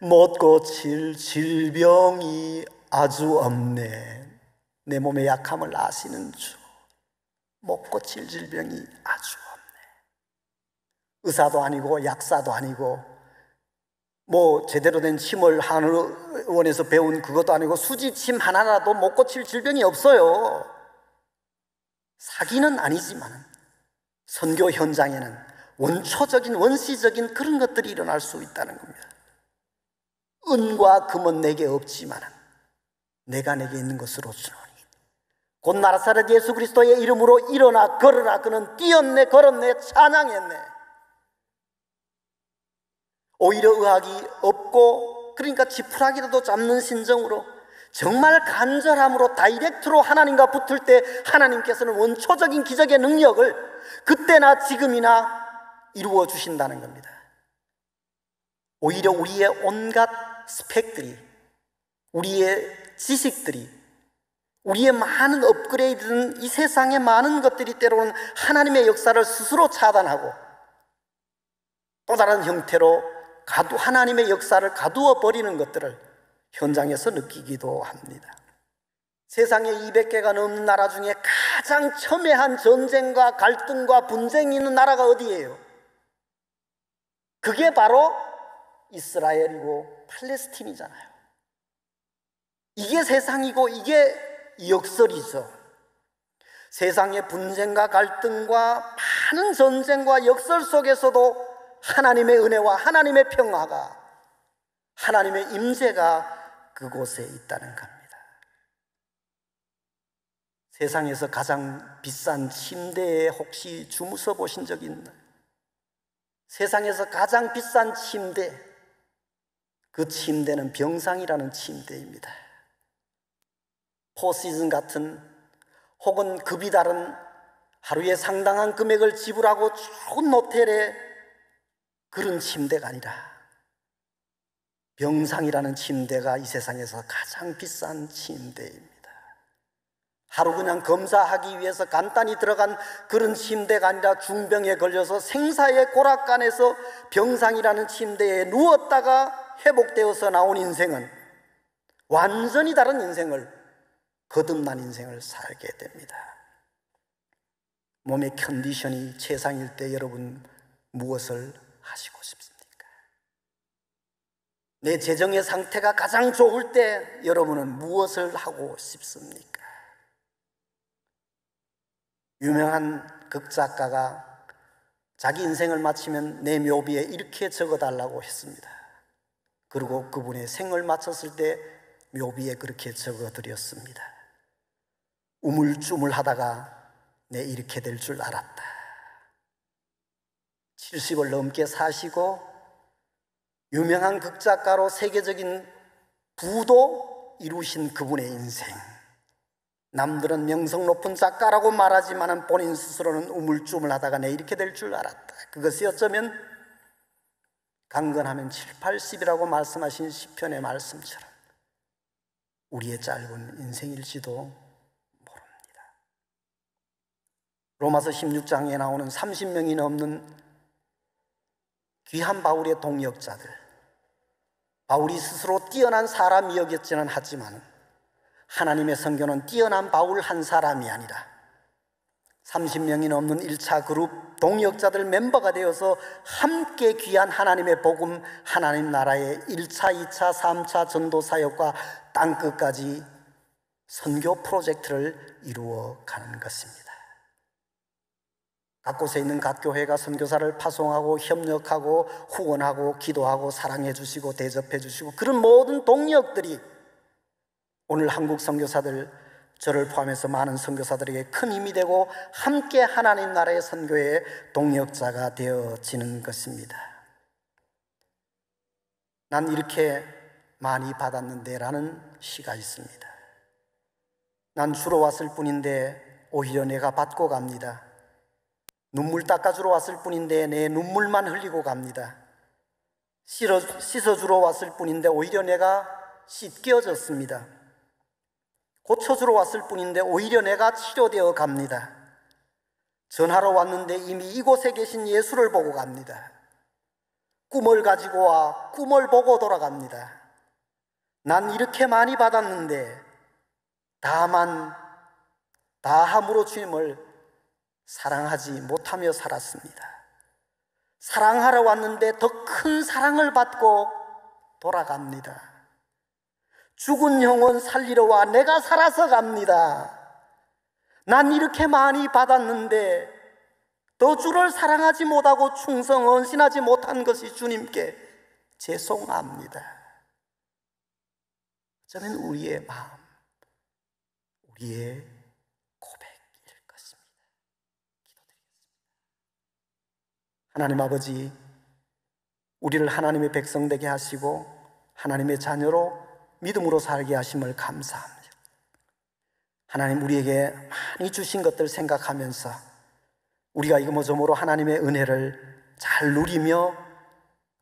못 고칠 질병이 아주 없네. 내 몸의 약함을 아시는 주, 못 고칠 질병이 아주 없네. 의사도 아니고 약사도 아니고 뭐 제대로 된 침을 한의원에서 배운 그것도 아니고 수지침 하나라도 못 고칠 질병이 없어요. 사기는 아니지만 선교 현장에는 원초적인 원시적인 그런 것들이 일어날 수 있다는 겁니다. 은과 금은 내게 없지만 내가 내게 있는 것으로 주노니 곧 나사렛 예수 그리스도의 이름으로 일어나 걸어라. 그는 뛰었네, 걸었네, 찬양했네. 오히려 의학이 없고, 그러니까 지푸라기라도 잡는 심정으로 정말 간절함으로 다이렉트로 하나님과 붙을 때 하나님께서는 원초적인 기적의 능력을 그때나 지금이나 이루어 주신다는 겁니다. 오히려 우리의 온갖 스펙들이, 우리의 지식들이, 우리의 많은 업그레이드는 이 세상의 많은 것들이 때로는 하나님의 역사를 스스로 차단하고 또 다른 형태로 하나님의 역사를 가두어 버리는 것들을 현장에서 느끼기도 합니다. 세상에 200개가 넘는 나라 중에 가장 첨예한 전쟁과 갈등과 분쟁이 있는 나라가 어디예요? 그게 바로 이스라엘이고 팔레스틴이잖아요. 이게 세상이고 이게 역설이죠. 세상의 분쟁과 갈등과 많은 전쟁과 역설 속에서도 하나님의 은혜와 하나님의 평화가, 하나님의 임재가 그곳에 있다는 겁니다. 세상에서 가장 비싼 침대에 혹시 주무서 보신 적 있나요? 세상에서 가장 비싼 침대, 그 침대는 병상이라는 침대입니다. 포시즌 같은 혹은 급이 다른 하루에 상당한 금액을 지불하고 좋은 호텔에 그런 침대가 아니라 병상이라는 침대가 이 세상에서 가장 비싼 침대입니다. 하루 그냥 검사하기 위해서 간단히 들어간 그런 침대가 아니라 중병에 걸려서 생사의 고락간에서 병상이라는 침대에 누웠다가 회복되어서 나온 인생은 완전히 다른 인생을, 거듭난 인생을 살게 됩니다. 몸의 컨디션이 최상일 때 여러분 무엇을 하시고 싶습니까? 내 재정의 상태가 가장 좋을 때 여러분은 무엇을 하고 싶습니까? 유명한 극작가가 자기 인생을 마치면 내 묘비에 이렇게 적어달라고 했습니다. 그리고 그분의 생을 마쳤을 때 묘비에 그렇게 적어드렸습니다. 우물쭈물하다가 내 이렇게 될 줄 알았다. 70을 넘게 사시고 유명한 극작가로 세계적인 부도 이루신 그분의 인생, 남들은 명성 높은 작가라고 말하지만 본인 스스로는 우물쭈물하다가 내 이렇게 될 줄 알았다. 그것이 어쩌면 강건하면 7, 80이라고 말씀하신 시편의 말씀처럼 우리의 짧은 인생일지도 모릅니다. 로마서 16장에 나오는 30명이 넘는 귀한 바울의 동역자들, 바울이 스스로 뛰어난 사람이었지는 하지만 하나님의 선교는 뛰어난 바울 한 사람이 아니라 30명이 넘는 1차 그룹 동역자들 멤버가 되어서 함께 귀한 하나님의 복음, 하나님 나라의 1차, 2차, 3차 전도 사역과 땅끝까지 선교 프로젝트를 이루어 가는 것입니다. 각 곳에 있는 각 교회가 선교사를 파송하고 협력하고 후원하고 기도하고 사랑해 주시고 대접해 주시고 그런 모든 동력들이 오늘 한국 선교사들, 저를 포함해서 많은 선교사들에게 큰 힘이 되고 함께 하나님 나라의 선교의 동력자가 되어지는 것입니다. 난 이렇게 많이 받았는데 라는 시가 있습니다. 난 주러 왔을 뿐인데 오히려 내가 받고 갑니다. 눈물 닦아주러 왔을 뿐인데 내 눈물만 흘리고 갑니다. 씻어주러 왔을 뿐인데 오히려 내가 씻겨졌습니다. 고쳐주러 왔을 뿐인데 오히려 내가 치료되어 갑니다. 전하러 왔는데 이미 이곳에 계신 예수를 보고 갑니다. 꿈을 가지고 와 꿈을 보고 돌아갑니다. 난 이렇게 많이 받았는데 다함으로 주님을 사랑하지 못하며 살았습니다. 사랑하러 왔는데 더 큰 사랑을 받고 돌아갑니다. 죽은 영혼 살리러 와 내가 살아서 갑니다. 난 이렇게 많이 받았는데 더 주를 사랑하지 못하고 충성 헌신하지 못한 것이 주님께 죄송합니다. 저는 우리의 마음, 우리의 고백일 것입니다. 기도드리겠습니다. 하나님 아버지, 우리를 하나님의 백성 되게 하시고 하나님의 자녀로 믿음으로 살게 하심을 감사합니다. 하나님, 우리에게 많이 주신 것들 생각하면서 우리가 이거저모로 하나님의 은혜를 잘 누리며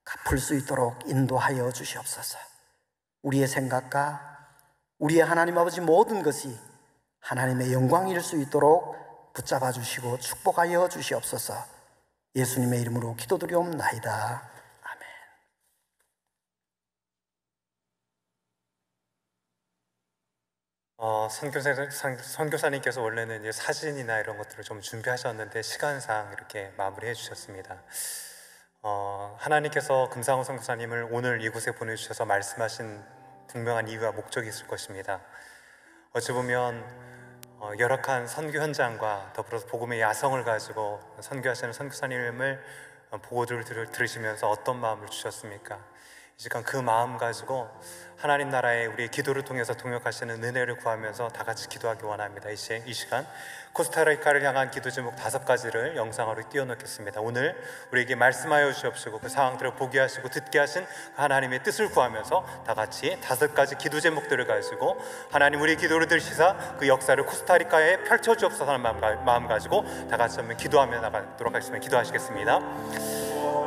갚을 수 있도록 인도하여 주시옵소서. 우리의 생각과 우리의 하나님 아버지 모든 것이 하나님의 영광일 수 있도록 붙잡아 주시고 축복하여 주시옵소서. 예수님의 이름으로 기도드리옵나이다. 선교사님께서 원래는 이제 사진이나 이런 것들을 좀 준비하셨는데 시간상 이렇게 마무리해 주셨습니다. 하나님께서 금상호 선교사님을 오늘 이곳에 보내주셔서 말씀하신 분명한 이유와 목적이 있을 것입니다. 어찌 보면 열악한 선교 현장과 더불어서 복음의 야성을 가지고 선교하시는 선교사님을 보고를 들으시면서 어떤 마음을 주셨습니까? 이 시간 그 마음 가지고 하나님 나라에 우리의 기도를 통해서 동역하시는 은혜를 구하면서 다 같이 기도하기 원합니다. 이 시간 코스타리카를 향한 기도 제목 5가지를 영상으로 띄워놓겠습니다. 오늘 우리에게 말씀하여 주시옵시고 그 상황들을 보게 하시고 듣게 하신 하나님의 뜻을 구하면서 다 같이 5가지 기도 제목들을 가지고 하나님 우리의 기도를 들으시사 그 역사를 코스타리카에 펼쳐주옵소서 하는 마음 가지고 다 같이 한번 기도하며 나가도록 하겠습니다. 기도하시겠습니다.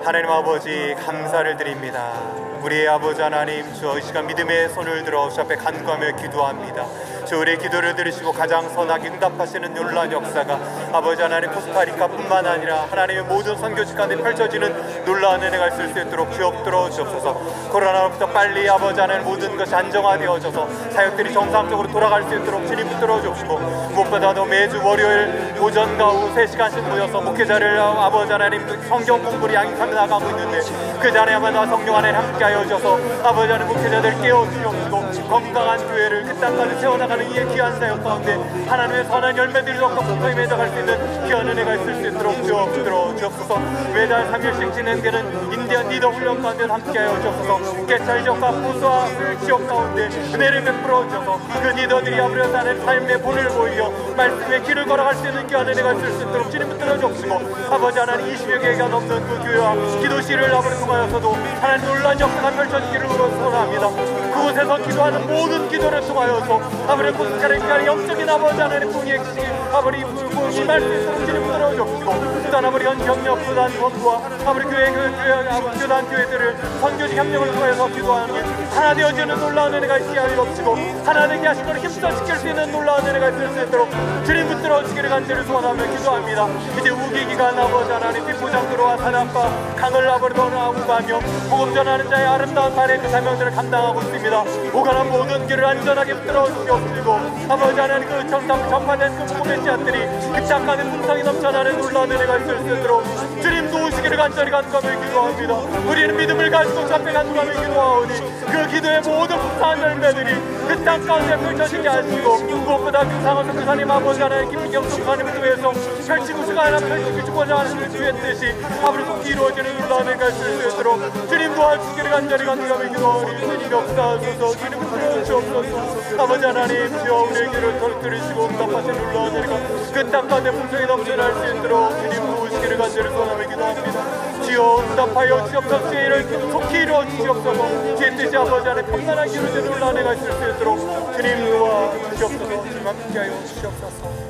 하나님 아버지 감사를 드립니다. 우리의 아버지 하나님, 주 이 시간 믿음의 손을 들어 주 앞에 간구하며 기도합니다. 주 우리의 기도를 들으시고 가장 선하게 응답하시는 놀라운 역사가 아버지 하나님 코스타리카뿐만 아니라 하나님의 모든 선교지 가운데 펼쳐지는 놀라운 은혜가 있을 수 있도록 주옵들어 주옵소서. 코로나로부터 빨리 아버지 하나님 모든 것이 안정화되어져서 사역들이 정상적으로 돌아갈 수 있도록 주님 붙들어 주옵시고 무엇보다도 매주 월요일 오전과 오후 3시간씩 모여서 목회자를 아버지 하나님 성경 공부를 양육하며 나가고 있는데 그 자리에마다 성령 안에 함께하여 주셔서 아버지 하나님 목회자들 깨워주시옵시고 건강한 교회를 그 땅까지 세워나가는 이의 귀한 사역 가운데 하나님의 선한 열매들이 더욱더 풍성히 맺어갈 수 있는 귀한 은혜가 있을 수 있도록 주옵들어 주옵소서. 매달 3일씩 진행되는 인디언 리더 훈련 가운데 함께하여 주옵소서. 깨찰 지역과 보수와 지역 가운데 은혜를 베풀어 주셔서 그 리더들이 아버지 하나님 삶의 본을 보이며 말씀의 길을 걸어갈 수 있는 귀한 은혜가 있을 수 있도록 주님 붙들어 주옵시고 아버지 하나님 20여 개가 넘는 그 교회와 기도실을 아버지 통하여서도 하나님 놀라운 역사가 펼쳐지기를 소원합니다. 그곳에서 기도하는 모든 기도를 통하여서 아버지 코스타리카의 영적인 아버지 하나님 공의행시 아버지 임할 수 있도록 주님 붙들어 주옵시고 수단 아버지 현경력 수단 권부와 아버지 교회 교단 교회들을 선교지 협력을 통해서 기도하는 게 하나 되어지는 놀라운 은혜가 있게 하여 주옵시고 하나 되게 하신 것을 힘써 지킬 수 있는 놀라운 은혜가 있을 수 있도록 주님 붙들어 주기를 간절히 소원하며 기도합니다. 이제 우기기간 아버지 하나님 뒷부장들과 사냥과 강을 아버지 돌아오고 가며 복음 전하는 자의 아름다운 발의 그 사명들을 감당하고 있습니다. 오가는 모든 길을 안전하게 붙들어 주옵시고 아버지 하나님 그 전파된 그 복음의 씨앗들이 그 땅간에 풍성이 넘쳐나는 놀라운 은혜가 있을 수 있도록 주님 도우시기를 간절히 간구하며 기도합니다. 우리는 믿음을 가지고 주 앞에 간구하며 기도하오니 그 기도의 모든 풍성한 열매들이 그 땅 가운데 펼쳐지게 하시고 무엇보다 금상호 선교사님 아버지 하나님 김민경 선교사님을 통해서 펼치고 수가 하나 펼치고자 하는 그 주의 뜻이 아버지 속히 이루어지는 놀라운 은혜가 있을 수 있도록 주님 도와주시기를 간절히 간구하며 기도하오니 주님 역사하소서. 주님 붙들어 주옵소서. 아버지 하나님 주여 우리의 길을 들으시고 응답하신 놀라운 은혜가 그 땅 가운데 풍성히 넘쳐날 수 있도록 주님 도우시기를 간절히 소원하며 기도합니다. 주여 응답하여 주옵소서. 주의 일을 속히 이루어 주시옵소서. 주의 뜻이 아버지 안에 평안하게 이루어지는 놀라운 은혜가 있을 수 있도록 주님 도와주시옵소서. 주님 함께하여 주시옵소서.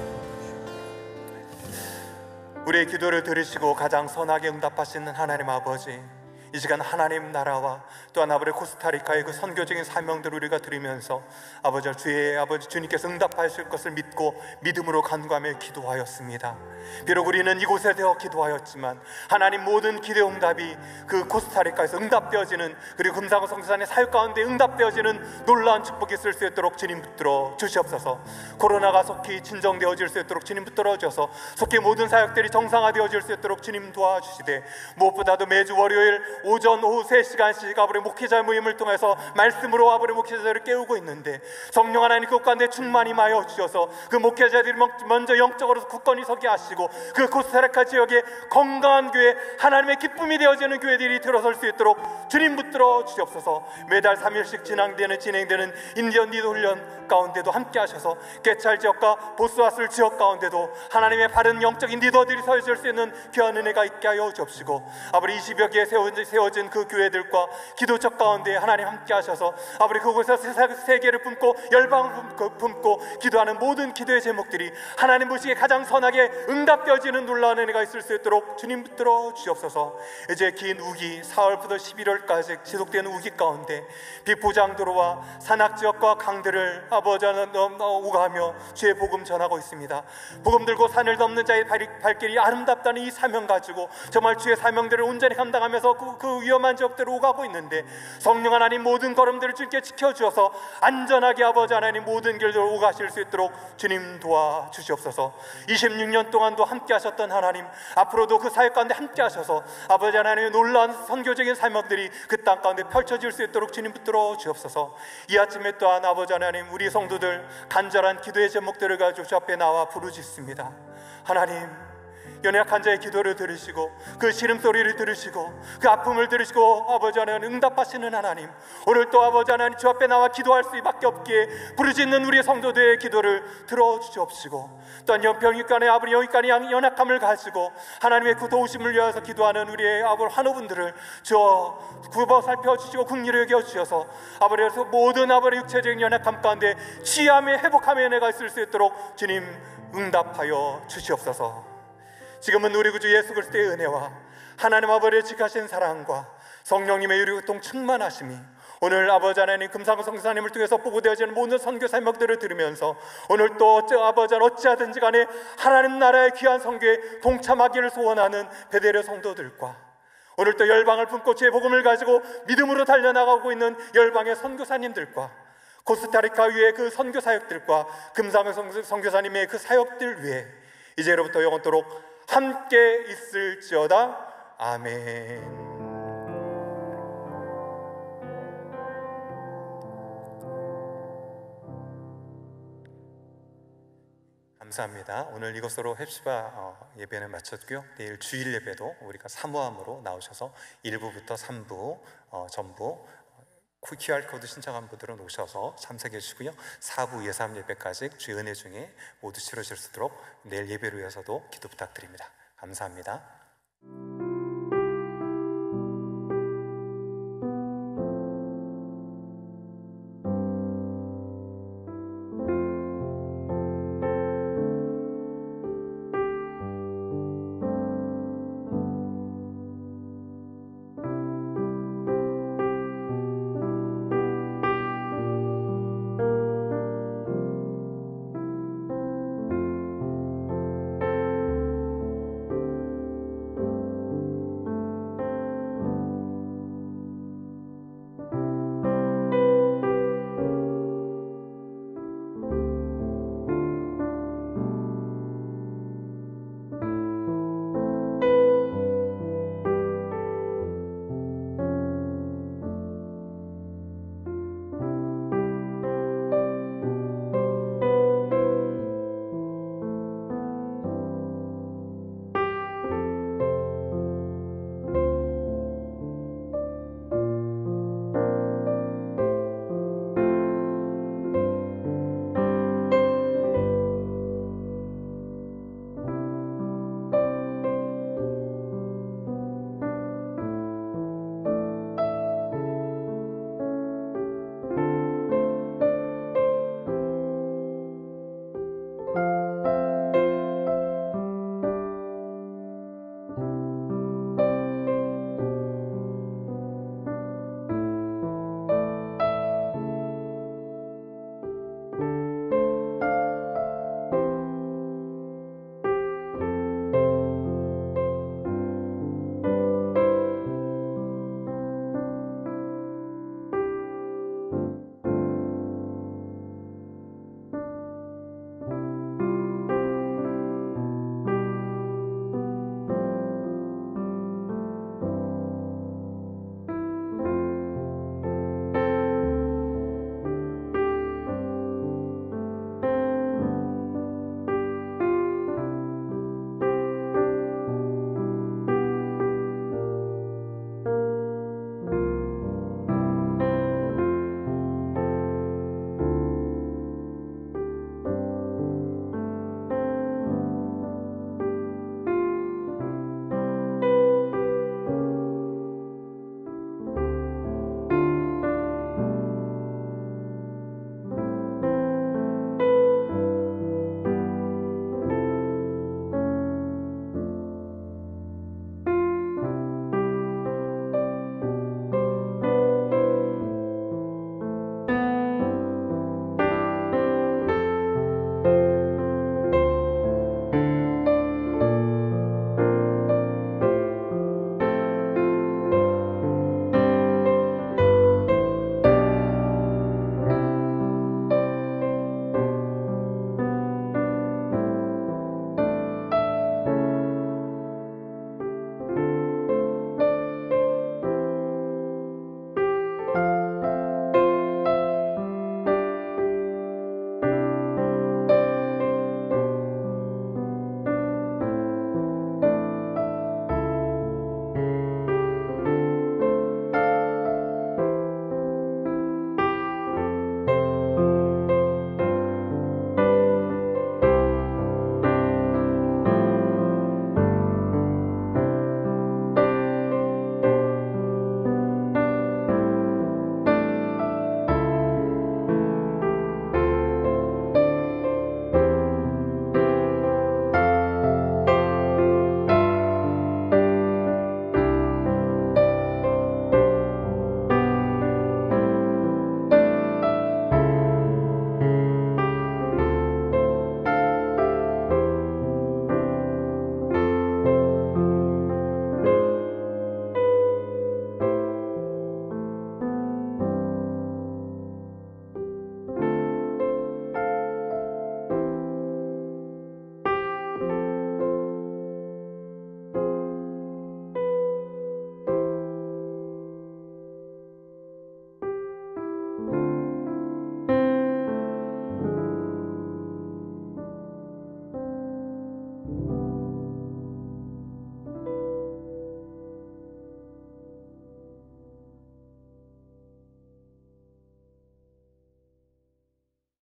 우리의 기도를 들으시고 가장 선하게 응답하시는 하나님 아버지, 이 시간 하나님 나라와 또한 아버지 코스타리카의 그 선교적인 사명들을 우리가 들으면서 아버지 주님께서 응답하실 것을 믿고 믿음으로 간구하며 기도하였습니다. 비록 우리는 이곳에 되어 기도하였지만 하나님 모든 기도 응답이 그 코스타리카에서 응답되어지는, 그리고 금상호 선교사님의 사역 가운데 응답되어지는 놀라운 축복이 있을 수 있도록 주님 붙들어 주시옵소서. 코로나가 속히 진정되어질 수 있도록 주님 붙들어 주셔서 속히 모든 사역들이 정상화되어질 수 있도록 주님 도와주시되, 무엇보다도 매주 월요일 오전 오후 3시간씩 아버지 목회자 모임을 통해서 말씀으로 아버지 목회자들을 깨우고 있는데 성령 하나님 그 가운데 충만히 임하여 주셔서 그 목회자들이 먼저 영적으로 굳건히 서게 하시고 그 코스타리카 지역의 건강한 교회, 하나님의 기쁨이 되어지는 교회들이 들어설 수 있도록 주님 붙들어 주시옵소서. 매달 3일씩 진행되는 인디언 리더 훈련 가운데도 함께 하셔서 개찰 지역과 보스와슬 지역 가운데도 하나님의 바른 영적인 리더들이 서질 수 있는 귀한 은혜가 있게 하여 주옵시고 아버지 20여 개의 세워진 그 교회들과 기도적 가운데 하나님 함께 하셔서 아버지 그곳에서 세계를 품고 열방을 품고 기도하는 모든 기도의 제목들이 하나님 보시기에 가장 선하게 응답되어지는 놀라운 은혜가 있을 수 있도록 주님 붙들어 주옵소서. 이제 긴 우기, 4월부터 11월까지 지속되는 우기 가운데 비포장도로와 산악지역과 강들을 아버지 오가며 주의 복음 전하고 있습니다. 복음 들고 산을 넘는 자의 발길이 아름답다는 이 사명 가지고 정말 주의 사명들을 온전히 감당하면서 그 위험한 지역들을 오가고 있는데 성령 하나님 모든 걸음들을 주님께 지켜주어서 안전하게 아버지 하나님 모든 길들을 오가실 수 있도록 주님 도와주시옵소서. 26년 동안도 함께 하셨던 하나님, 앞으로도 그 사역 가운데 함께 하셔서 아버지 하나님의 놀라운 선교적인 사명들이 그 땅 가운데 펼쳐질 수 있도록 주님 붙들어 주옵소서. 이 아침에 또한 아버지 하나님 우리 성도들 간절한 기도의 제목들을 가지고 주 앞에 나와 부르짖습니다. 하나님, 연약한 자의 기도를 들으시고 그 시름소리를 들으시고 그 아픔을 들으시고 아버지 하나님 응답하시는 하나님, 오늘 또 아버지 하나님 주 앞에 나와 기도할 수밖에 없기에 부르짖는 우리 성도들의 기도를 들어주시옵시고, 또한 병육간의 아버지 영육간의 연약함을 가지고 하나님의 그 도우심을 위하여서 기도하는 우리의 아버지 환우분들을 주어 굽어 살펴주시고 긍휼히 여겨주셔서 아버지에서 모든 아버지 육체적인 연약함 가운데 치유함에 회복함의 은혜가 있을 수 있도록 주님 응답하여 주시옵소서. 지금은 우리 구주 예수 그리스도의 은혜와 하나님 아버지의 지하신 사랑과 성령님의 유리교통 충만하심이 오늘 아버지 하나님 금상구 성사님을 통해서 보고되어지는 모든 선교 사명들을 들으면서 오늘 또 아버지 어찌하든지 간에 하나님 나라의 귀한 선교에 동참하기를 소원하는 베델의 성도들과 오늘 또 열방을 품고 주의 복음을 가지고 믿음으로 달려나가고 있는 열방의 선교사님들과 코스타리카 위에 그 선교 사역들과 금상구 선교사님의 그 사역들 위에 이제로부터 영원토록 함께 있을지어다. 아멘. 감사합니다. 오늘 이것으로 헵시바 예배는 마쳤고요. 내일 주일 예배도 우리가 사모함으로 나오셔서 1부부터 3부 전부 QR코드 신청한 분들은 오셔서 참석해 주시고요. 4부 예삼 예배까지 주의 은혜 중에 모두 치러질 수 있도록 내일 예배를 위해서도 기도 부탁드립니다. 감사합니다.